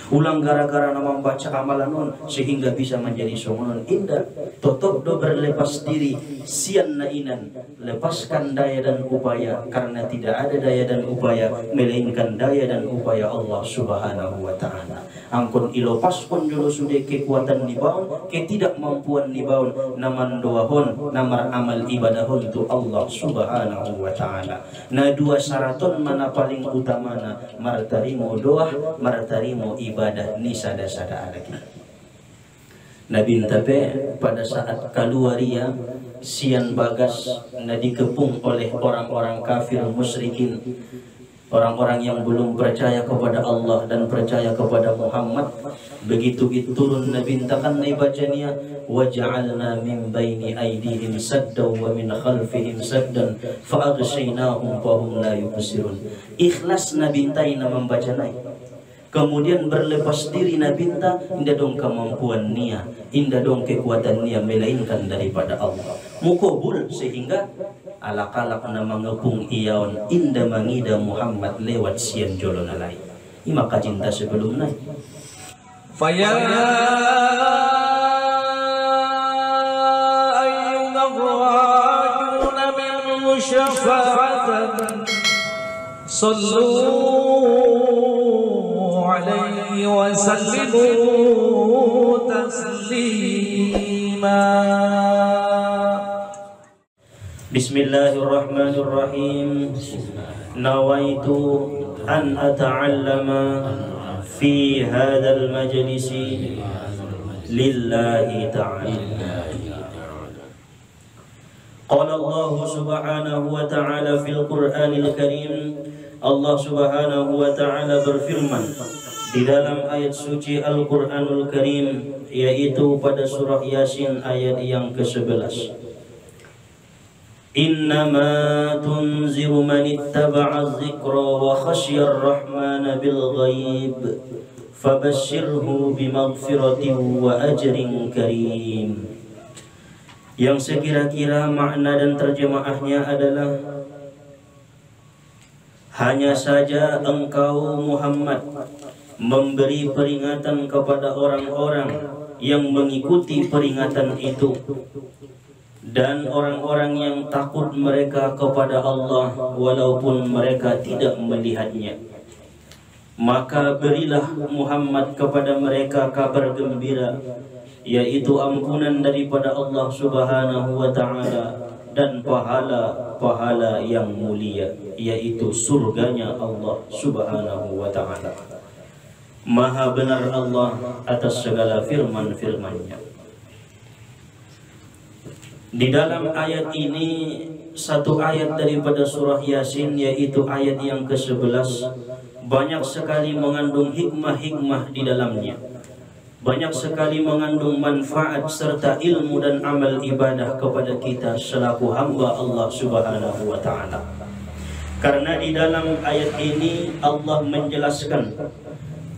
Ulang gara-gara nama membaca amalan non sehingga bisa menjadi songonon indah. Totop do berlepas diri sian nainan, lepaskan daya dan upaya, karena tidak ada daya dan upaya melainkan daya dan upaya Allah Subhanahu wa taala. Angkon ilopas pun jolo sudah kekuatan dibaun, ketidakmampuan dibaun, naman doahon, namar amal ibadahon itu Allah Subhanahu wa taala. Nah dua syaraton mana paling utamana, martarimo doa, martarimo ibadah ni sada-sada lagi. Nabi Ntape pada saat kaluaria sian bagas na dikepung oleh orang-orang kafir musyrikin, orang-orang yang belum percaya kepada Allah dan percaya kepada Muhammad. Begitu turun Nabi Ntakan na ibajanya, waja'alna min baini aydihim saddan wa min khalfihim saddan fa aghshaynahum fa hum la yubsirun. Ikhlas Nabi Ntai na membaca nai. Kemudian berlepas diri Nabi Nta, indah dong kemampuan nia, indah dong kekuatan nia melainkan daripada Allah. Mukobul sehingga alak-alak na mengepung iyaon indah mangida Muhammad lewat sian jolo nalai. Ima kacinta sebelum nai. Faya ayyuhar-rajuluna min syafa'atan sallu alaihi wa sallimu taslima. Bismillahirrahmanirrahim. Nawaitu an ata'allama fi hadzal majlisi lillahi ta'ala. Qala Allah subhanahu wa ta'ala fil Qur'anil Karim. Allah subhanahu wa ta'ala berfirman di dalam ayat suci Al-Quranul Karim, yaitu pada surah Yasin ayat yang ke-11. Innama tunziru man ittaba'a dzikra wa khasyar rahmana bil ghaib fabashshirhu bimaghfiratin wa ajrin karim. Yang sekira-kira makna dan terjemahnya adalah, hanya saja engkau Muhammad memberi peringatan kepada orang-orang yang mengikuti peringatan itu, dan orang-orang yang takut mereka kepada Allah walaupun mereka tidak melihatnya. Maka berilah Muhammad kepada mereka kabar gembira, yaitu ampunan daripada Allah Subhanahu wa ta'ala dan pahala yang mulia, yaitu surganya Allah Subhanahu wa ta'ala. Maha benar Allah atas segala firman-firman-Nya. Di dalam ayat ini satu ayat daripada surah Yasin, yaitu ayat yang ke-11, banyak sekali mengandung hikmah-hikmah di dalamnya. Banyak sekali mengandung manfaat serta ilmu dan amal ibadah kepada kita selaku hamba Allah Subhanahu wa ta'ala. Karena di dalam ayat ini Allah menjelaskan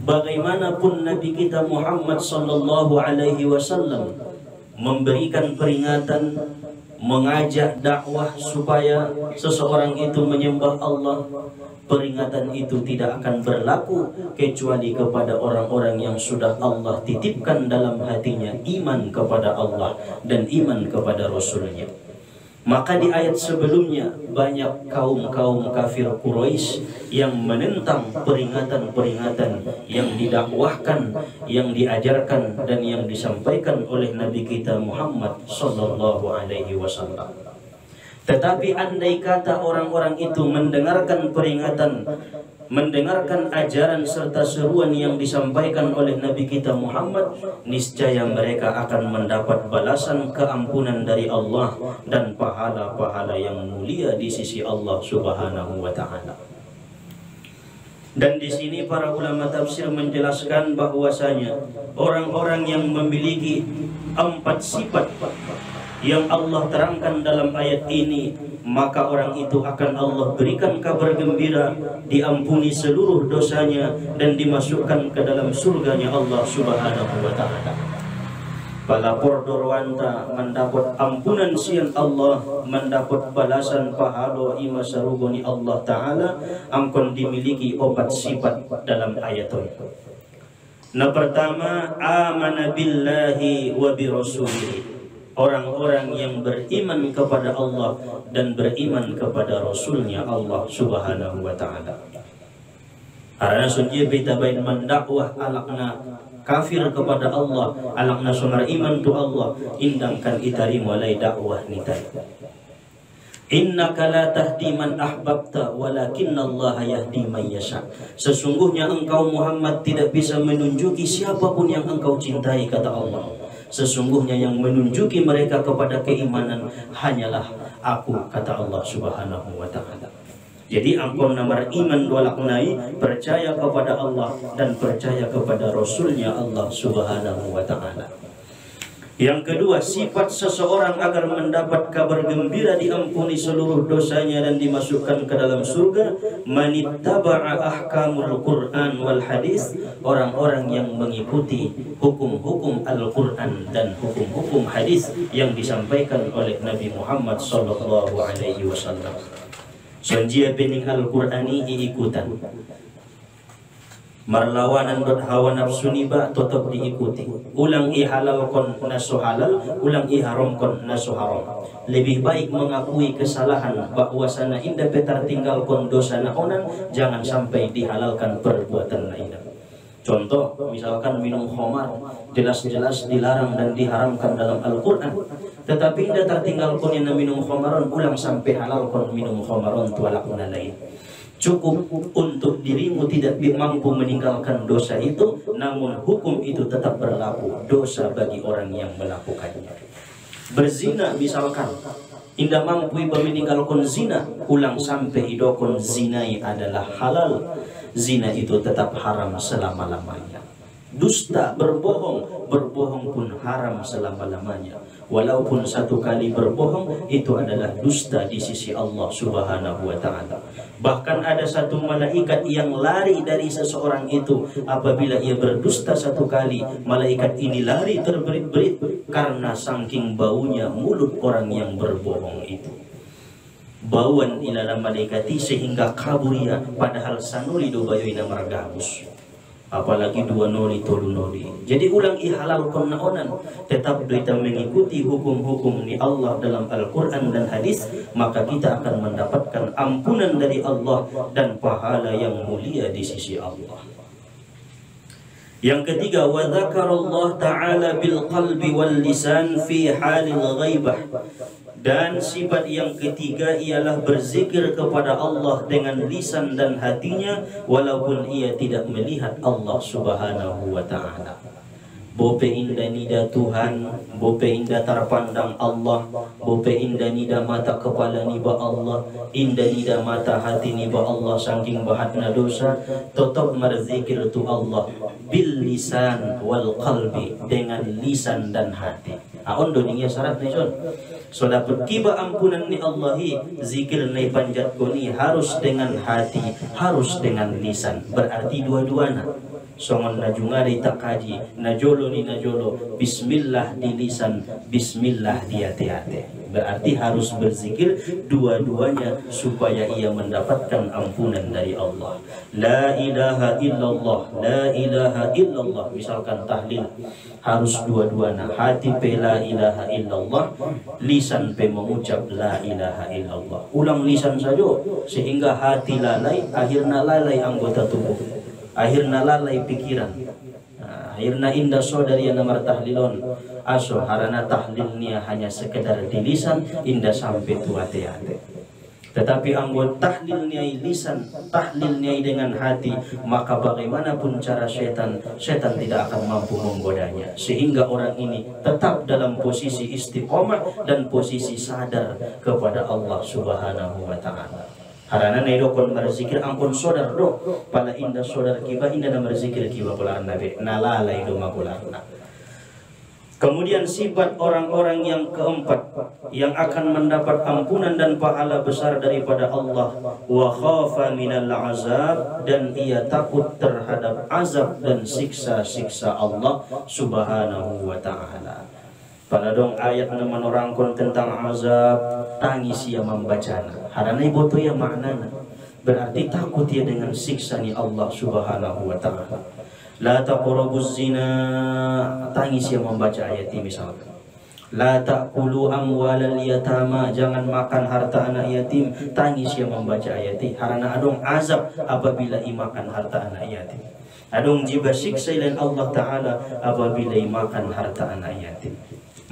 bagaimanapun Nabi kita Muhammad sallallahu alaihi wasallam memberikan peringatan, mengajak dakwah supaya seseorang itu menyembah Allah, peringatan itu tidak akan berlaku kecuali kepada orang-orang yang sudah Allah titipkan dalam hatinya iman kepada Allah dan iman kepada Rasulnya. Maka di ayat sebelumnya banyak kaum-kaum kafir Quraisy yang menentang peringatan-peringatan yang didakwahkan, yang diajarkan dan yang disampaikan oleh Nabi kita Muhammad sallallahu alaihi wasallam. Tetapi andai kata orang-orang itu mendengarkan peringatan, mendengarkan ajaran serta seruan yang disampaikan oleh Nabi kita Muhammad, niscaya mereka akan mendapat balasan keampunan dari Allah dan pahala-pahala yang mulia di sisi Allah Subhanahu wa ta'ala. Dan di sini para ulama tafsir menjelaskan bahwasanya orang-orang yang memiliki 4 sifat yang Allah terangkan dalam ayat ini, maka orang itu akan Allah berikan kabar gembira, diampuni seluruh dosanya dan dimasukkan ke dalam surganya Allah Subhanahu wa ta'ala. Palapor dorwanta mendapat ampunan sian Allah, mendapat balasan pahala ima sarugoni Allah ta'ala, angkon dimiliki 4 sifat dalam ayat itu. Nah, pertama, amana billahi wa bi rasulihi. Orang-orang yang beriman kepada Allah dan beriman kepada Rasulnya Allah Subhanahu wa ta'ala. Karena sunjia beta bain mendakwah alakna kafir kepada Allah, alakna sumar iman tu Allah, indangkan itari mulai dakwah nitai. Innaka la tahdi man ahbabta walakinallaha yahdi man yasha. Sesungguhnya engkau Muhammad tidak bisa menunjuki siapapun yang engkau cintai, kata Allah. Sesungguhnya yang menunjuki mereka kepada keimanan hanyalah aku, kata Allah Subhanahu wa ta'ala. Jadi ampun nomor iman walaknai, percaya kepada Allah dan percaya kepada Rasulnya Allah Subhanahu wa ta'ala. Yang kedua, sifat seseorang agar mendapat kabar gembira diampuni seluruh dosanya dan dimasukkan ke dalam surga, manittaba'a ahkamul Qur'an wal hadis, orang-orang yang mengikuti hukum-hukum Al-Qur'an dan hukum-hukum hadis yang disampaikan oleh Nabi Muhammad sallallahu alaihi wasallam. Sonjia bening Al-Qur'ani ikutan. Marlawanan dot hawa nafsu niba tetap diikuti. Ulang ihalal kon nasu halal, ulang iharam kon nasu haram. Lebih baik mengakui kesalahan bahwasana indah petar tinggal kon dosa naonan, jangan sampai dihalalkan perbuatan lain. Contoh, misalkan minum khamar, jelas-jelas dilarang dan diharamkan dalam Al-Quran, tetapi indah tertinggal kon yang minum khamaron, ulang sampai halal kon minum khamaron tualakuna lain. Cukup untuk dirimu tidak mampu meninggalkan dosa itu, namun hukum itu tetap berlaku, dosa bagi orang yang melakukannya. Berzina misalkan, indah mampu meninggalkan zina, ulang sampai idokon zinai adalah halal, zina itu tetap haram selama-lamanya. Dusta, berbohong, berbohong pun haram selama-lamanya. Walaupun satu kali berbohong, itu adalah dusta di sisi Allah Subhanahu wa ta'ala. Bahkan ada satu malaikat yang lari dari seseorang itu apabila ia berdusta satu kali. Malaikat ini lari terberit-berit karena saking baunya mulut orang yang berbohong itu. Bauan ilalam malaikati sehingga kaburia, padahal sanuli do bayoina margabus. Apalagi dua noli tolu noli. Jadi ulang ihalal kon naonan, tetap kita mengikuti hukum-hukum ni Allah dalam Al-Quran dan hadis, maka kita akan mendapatkan ampunan dari Allah dan pahala yang mulia di sisi Allah. Yang ketiga, wa dzakarallah ta'ala bil qalbi wal lisan fi halil ghaibah. Dan sifat yang ketiga ialah berzikir kepada Allah dengan lisan dan hatinya walaupun ia tidak melihat Allah Subhanahu wa ta'ala. Bope indah nida Tuhan, bope indah terpandang Allah, bope indah nida mata kepala niba Allah, indah nida mata hati niba Allah, saking bahatna dosa, tetap berzikir tu Allah bil lisan wal qalbi, dengan lisan dan hati. Aon dunia syarat nih son. So dapat tiba ampunan ni Allahi, zikir ni panjat koni harus dengan hati, harus dengan lisan. Berarti dua-duana. Songon najungari takaji, najolo ni najolo, bismillah di lisan, bismillah di hati-hati. Berarti harus berzikir dua-duanya supaya ia mendapatkan ampunan dari Allah. La ilaha illallah, la ilaha illallah. Misalkan tahlil harus dua-duanya, hati pe la ilaha illallah, lisan pe mengucap la ilaha illallah. Ulang lisan saja sehingga hati lalai, akhirnya lalai anggota tubuh, akhirnya lalai pikiran. Akhirnya indah saudari yang namar tahlilon aso harana tahlilnya hanya sekedar di lisan, indah sampai tu hati-hati. Tetapi anggota tahlilnya lisan, tahlilnya dengan hati, maka bagaimanapun cara setan tidak akan mampu menggodanya. Sehingga orang ini tetap dalam posisi istiqomah dan posisi sadar kepada Allah Subhanahu wa ta'ala. Harana nedo kon berzikir ampun sodar do, pala indah sodar kiba indah na berzikir kiba pulaan nabi nalala itu makularna. Kemudian sifat orang-orang yang keempat yang akan mendapat ampunan dan pahala besar daripada Allah, wa khafa minal azab, dan ia takut terhadap azab dan siksa-siksa Allah Subhanahu wa ta'ala. Pada dong ayat menerangkan tentang azab, tangis ia membacana. Harana ibu tu ya maknana. Berarti takut ia dengan siksa ni Allah Subhanahu wa ta'ala. La taqrabuz zina, tangis yang membaca ayat ini misalkan. La ta'kulu amwalal yatama, jangan makan harta anak yatim, tangis yang membaca ayat ini. Karena adong azab apabila imakan harta anak yatim. Adong jiba siksa ilain Allah Ta'ala apabila imakan harta anak yatim.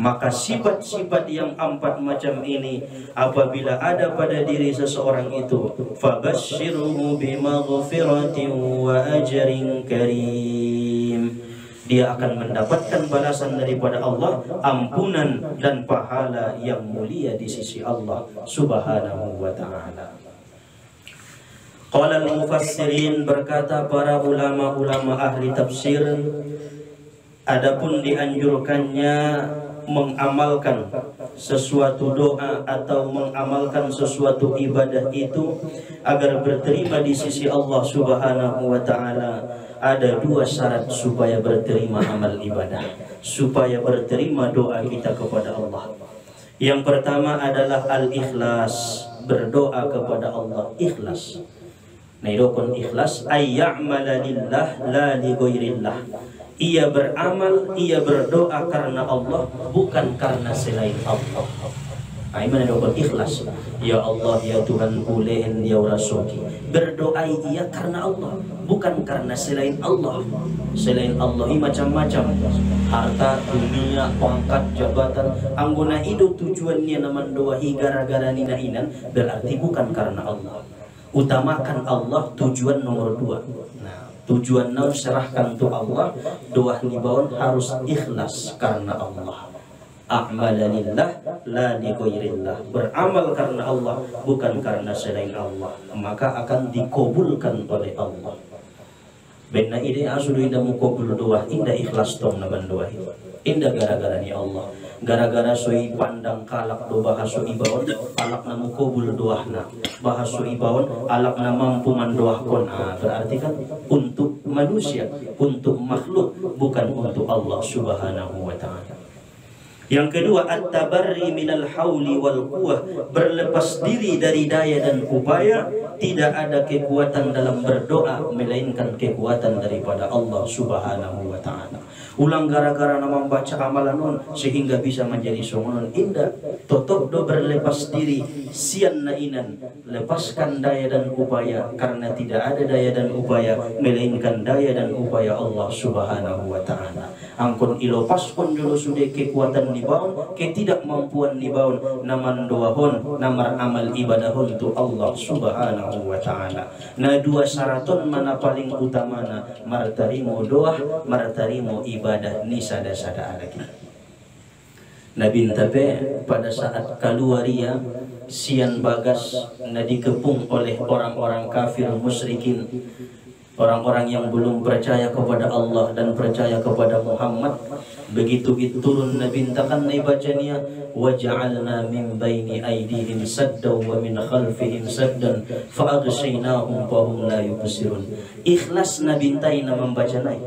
Maka sifat-sifat yang 4 macam ini apabila ada pada diri seseorang itu, fabashshirhu bimaghfiratin wa ajrin karim, dia akan mendapatkan balasan daripada Allah, ampunan dan pahala yang mulia di sisi Allah Subhanahu wa ta'ala. Qala al-mufassirin, berkata para ulama-ulama ahli tafsir, adapun dianjurkannya mengamalkan sesuatu doa atau mengamalkan sesuatu ibadah itu agar berterima di sisi Allah Subhanahu wa ta'ala, ada 2 syarat supaya berterima amal ibadah, supaya berterima doa kita kepada Allah. Yang pertama adalah al-ikhlas, berdoa kepada Allah ikhlas. Naidokon ikhlas ayya'mala lillah la li ghairillah. Ia beramal, ia berdoa karena Allah, bukan karena selain Allah. Aiman dokon ikhlas. Ya Allah, ya Tuhan kulen ya Rasuki. Berdoa ia karena Allah, bukan karena selain Allah. Selain Allah ini macam-macam. Harta, dunia, pangkat, jabatan. Anggona itu tujuannya naman doahi gara-gara nina-inan, berarti bukan karena Allah. Utamakan Allah, tujuan nomor 2. Tujuan nau serahkan untuk Allah, doa nibawon harus ikhlas karena Allah. A'mala lillah la li ghairillah, beramal karena Allah bukan karena selain Allah, maka akan dikabulkan oleh Allah. Bena ide asudu indah mukabul doa, indah ikhlas tong naban doa, indah gara-gara ni Allah, gara-gara soi pandang kalak do bahasu ibaon, alak na mukabul doahna, bahasu ibaon alak na mampu mandoahkon. Berarti kan untuk manusia, untuk makhluk, bukan untuk Allah Subhanahu wa ta'ala. Yang kedua, at-tabarri minal hauli wal quwwah, berlepas diri dari daya dan upaya. Tidak ada kekuatan dalam berdoa melainkan kekuatan daripada Allah Subhanahu wa ta'ala. Ulang gara-gara nama membaca amalan non sehingga bisa menjadi songonon indah. Totop do berlepas diri sian nainan, lepaskan daya dan upaya, karena tidak ada daya dan upaya melainkan daya dan upaya Allah Subhanahu wa ta'ala. Angkon ilopaskon dulu sudah kekuatan nibaun, ketidakmampuan nibaun, naman doahon, namar amal ibadahon tu Allah Subhanahu wa ta'ala. Nah 2 syaraton mana paling utamana, martarimo doa, martarimo ibadah ni sada-sada lagi. Nabi Ntabe pada saat kaluaria sian bagas na dikepung oleh orang-orang kafir musyrikin, orang-orang yang belum percaya kepada Allah dan percaya kepada Muhammad. Begitu turun Nabi Ntakan na ibacanya, waja'alna min baini aydihim saddan wa min khalfihim saddan fa aghshaynahum fa hum la yubsirun. Ikhlas Nabi Ntai na membaca nai.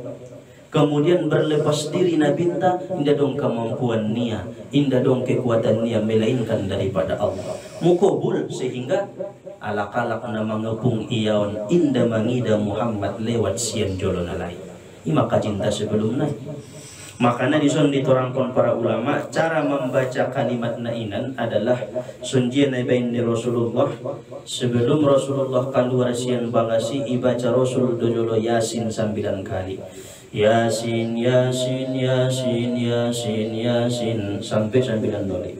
Kemudian berlepas diri Nabi Nta, indah dong kemampuan nia, indah dong kekuatan nia melainkan daripada Allah. Mukobul sehingga alak-alak na mengepung iaon indah mangida Muhammad lewat sian jolon alai. Ima kacinta sebelum nai. Makanya dison ditorangkan para ulama, cara membaca kalimat nainan adalah sunjian nabain di Rasulullah. Sebelum Rasulullah keluar sian bagasi, ibaca Rasul dojolo Yasin 9 kali. Yasin, Yasin, Yasin, Yasin, Yasin sampai 9 kali.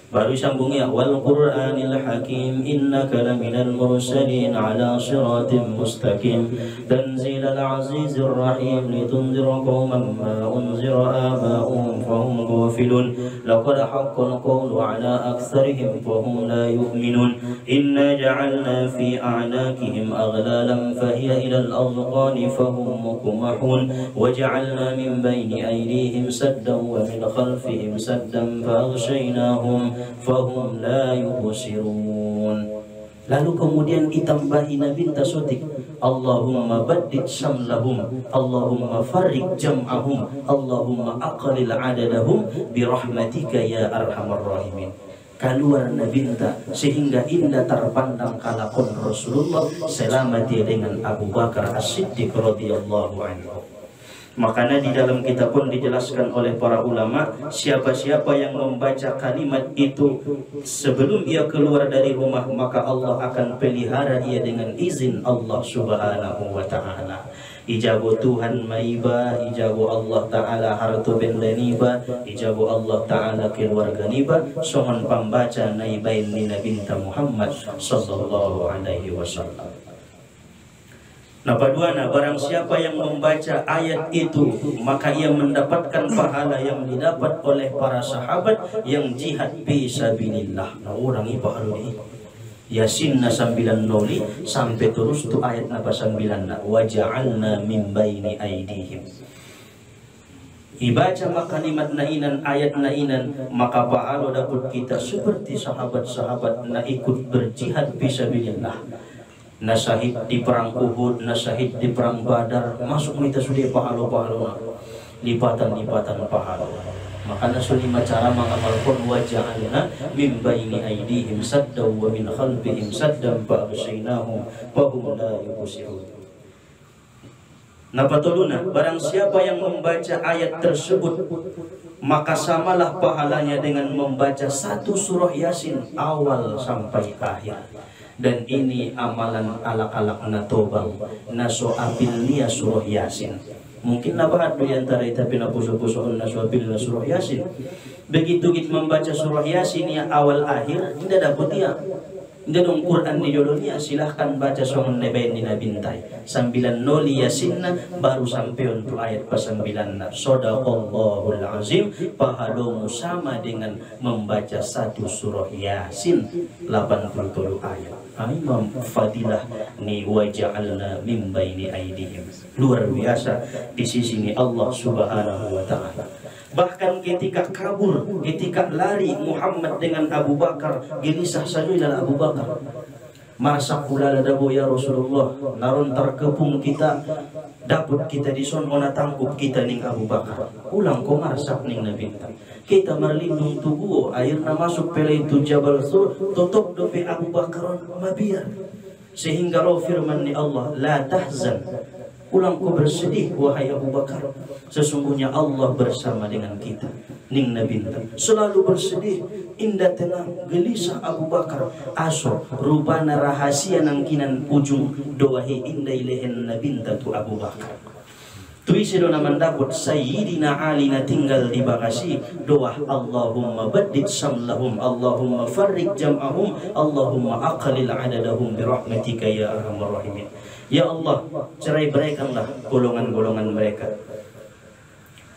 Baru sambungnya wal Qur'anil Hakim innaka laminal mursalin ala siratim mustaqim tanzilal azizir rahim litunzira qauman ma unzira aba'uhum fahum ghafilun laqad haqqal qawlu ala aktsarihim fahum la yu'minun inna ja'alna fi a'naqihim aghlalan fahiya ila al-adqani fahum muqmahun waja'alna min bayni aydihim saddan wa min khalfihim saddan faghshaynahum fahum la yubsirun. Lalu kemudian ditambahi Nabi Tasotik, Allahumma baddid samlahum, Allahumma farrik jam'ahum, Allahumma aqlil adadahum birahmatika ya arhamar rahimin. Keluar Nabi sehingga indah terpandang kalakon Rasulullah selama dia dengan Abu Bakar As-Siddiq radhiyallahu anhu. Makanya di dalam kitab pun dijelaskan oleh para ulama, siapa-siapa yang membaca kalimat itu sebelum ia keluar dari rumah, maka Allah akan pelihara ia dengan izin Allah Subhanahu wa ta'ala. Ijabu Tuhan maiba, ijabu Allah ta'ala hartu benda niba, ijabu Allah ta'ala keluarga niba, sohon pembaca naibain nina binta Muhammad sallallahu alaihi wasallam. Nah, paduana, barang siapa yang membaca ayat itu, maka ia mendapatkan pahala yang didapat oleh para sahabat yang jihad fisabilillah. Nah, orang ini pahala ini Yasin na 9 noli sampai terus tu ayat napa 9 na wa ja'alna min baini aidihim. Ibaca kalimat nainan, ayat nainan, maka pahala dapat kita seperti sahabat-sahabat na ikut berjihad fisabilillah. Na syahid di perang Uhud, na syahid di perang Badar, masuk kita sudah pahala-pahala, lipatan-lipatan pahala. Makanya sulima cara mengamalkan waja'alna min baini aidihim saddan wa min khalfihim saddan fa'abshaynahum fahum la yubsirun. Napatuluna, barang siapa yang membaca ayat tersebut, maka samalah pahalanya dengan membaca satu surah Yasin awal sampai akhir. Dan ini amalan alak-alak natobang nasoabilnya surah Yasin. Mungkin nabahat di antara tapi napuso-pusoon nasoabilnya surah Yasin. Begitu kita membaca surah Yasin ya awal akhir, tidak dapat dia. Tidak dong Quran di judulnya, silahkan baca songon nebain di nabintai 9 noli Yasinna baru sampai untuk ayat ke-9. Shadaqallahul azim, pahalmu sama dengan membaca satu surah Yasin 87 ayat. Imam fadilah ni waja'alna min baini aidihim. Luar biasa di sisi ini Allah Subhanahu wa ta'ala. Bahkan ketika kabur, ketika lari Muhammad dengan Abu Bakar, gelisah saja adalah Abu Bakar. Masa pula dabo ya Rasulullah, naron terkepung kita, dapat kita dison ona tangkup kita ning Abu Bakar. Ulang ko marsak ning Nabi. Kita merlindung tubuh, airna masuk pele itu Jabal Sur, tutup dope Abu Bakar mabiar. Sehingga roh firman ni Allah, la tahzan. Ulang ku bersedih wahai Abu Bakar, sesungguhnya Allah bersama dengan kita. Ning Nabi selalu bersedih, indah tenang, gelisah Abu Bakar. Aso rupana rahasia nangkinan ujung doahi indah ilehen Nabi tu Abu Bakar. Tuisido naman dapat Sayyidina Ali na tinggal di bagasi doa Allahumma baddid samlahum, Allahumma farrik jam'ahum, Allahumma aqlil adadahum birahmatika ya arhamar rahimin. Ya Allah, cerai beraikanlah golongan-golongan mereka.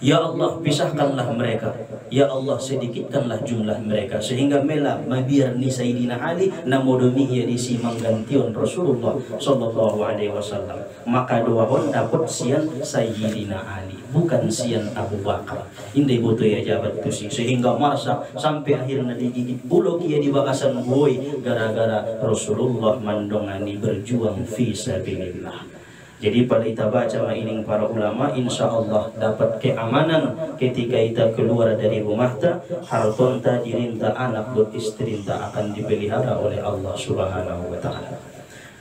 Ya Allah, pisahkanlah mereka. Ya Allah, sedikitkanlah jumlah mereka sehingga mela mabiar ni Sayyidina Ali namodomi ia disi menggantiun Rasulullah sallallahu alaihi wasallam. Maka doahon dapat sian Sayyidina Ali, bukan sian Abu Bakar. Indai butuh ya jabat tusi sehingga marsa sampai akhirnya digigit bulog ia di bakasan boy gara-gara Rasulullah mandongani berjuang fi sabilillah. Jadi pada kita baca maining para ulama, insya Allah dapat keamanan ketika kita keluar dari rumah ta, harton ta, dirinta, anak dan istri ta akan dipelihara oleh Allah Subhanahu wa ta'ala.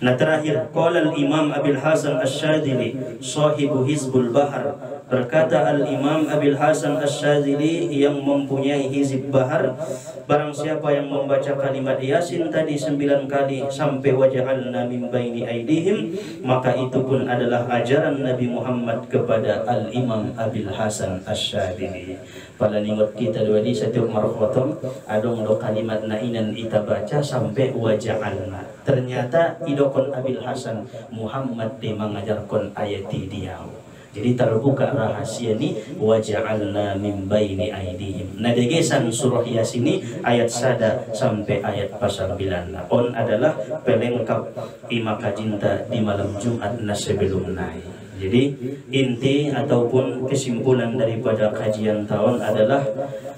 Nah terakhir, qala al-Imam Abil Hasan Asy-Syadzili, sahibu Hizbul Bahar, berkata al-Imam Abil Hasan Asy-Syadzili yang mempunyai Hizb Bahar, barang siapa yang membaca kalimat Yasin tadi 9 kali sampai waja'alna min baini aidihim, maka itu pun adalah ajaran Nabi Muhammad kepada al-Imam Abil Hasan Asy-Syadzili. Pada ningot kita dua di setiap markhotong adong do kalimat nainan ita baca sampai waja'alna. Ternyata idokon Abil Hasan Muhammad dia mengajarkan ayat dia. Jadi terbuka rahasia ni waja'alna min baini aidihim. Nah degesan surah Yasin ini ayat sada sampai ayat pasal 9. On adalah pelengkap imaka jinta di malam Jumat na sebelum naik. Jadi inti ataupun kesimpulan daripada kajian tahun adalah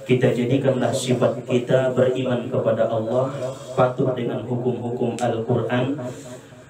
kita jadikanlah sifat kita beriman kepada Allah, patuh dengan hukum-hukum Al-Quran,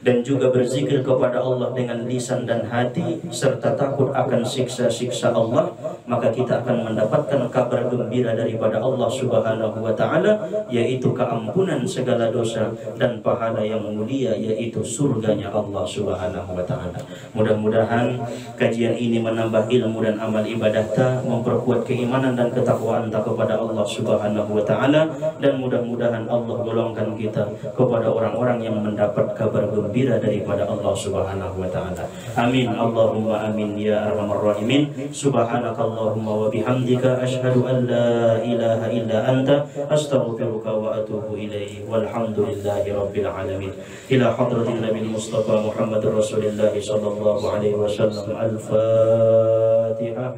dan juga berzikir kepada Allah dengan lisan dan hati, serta takut akan siksa-siksa Allah, maka kita akan mendapatkan kabar gembira daripada Allah Subhanahu wa taala, yaitu keampunan segala dosa dan pahala yang mulia, yaitu surganya Allah Subhanahu wa taala. Mudah-mudahan kajian ini menambah ilmu dan amal ibadah ta, memperkuat keimanan dan ketakwaan ta kepada Allah Subhanahu wa taala, dan mudah-mudahan Allah golongkan kita kepada orang-orang yang mendapat kabar gembira daripada Allah Subhanahu wa taala. Amin Allahumma amin ya arhamar rahimin. Subhanakallahumma wa bihamdika asyhadu an la ilaha illa anta astaghfiruka wa atubu ilaihi walhamdulillahi rabbil alamin. Ila hadratin nabil mustafa Muhammadur Rasulillah sallallahu alaihi wasallam. Al-Fatihah.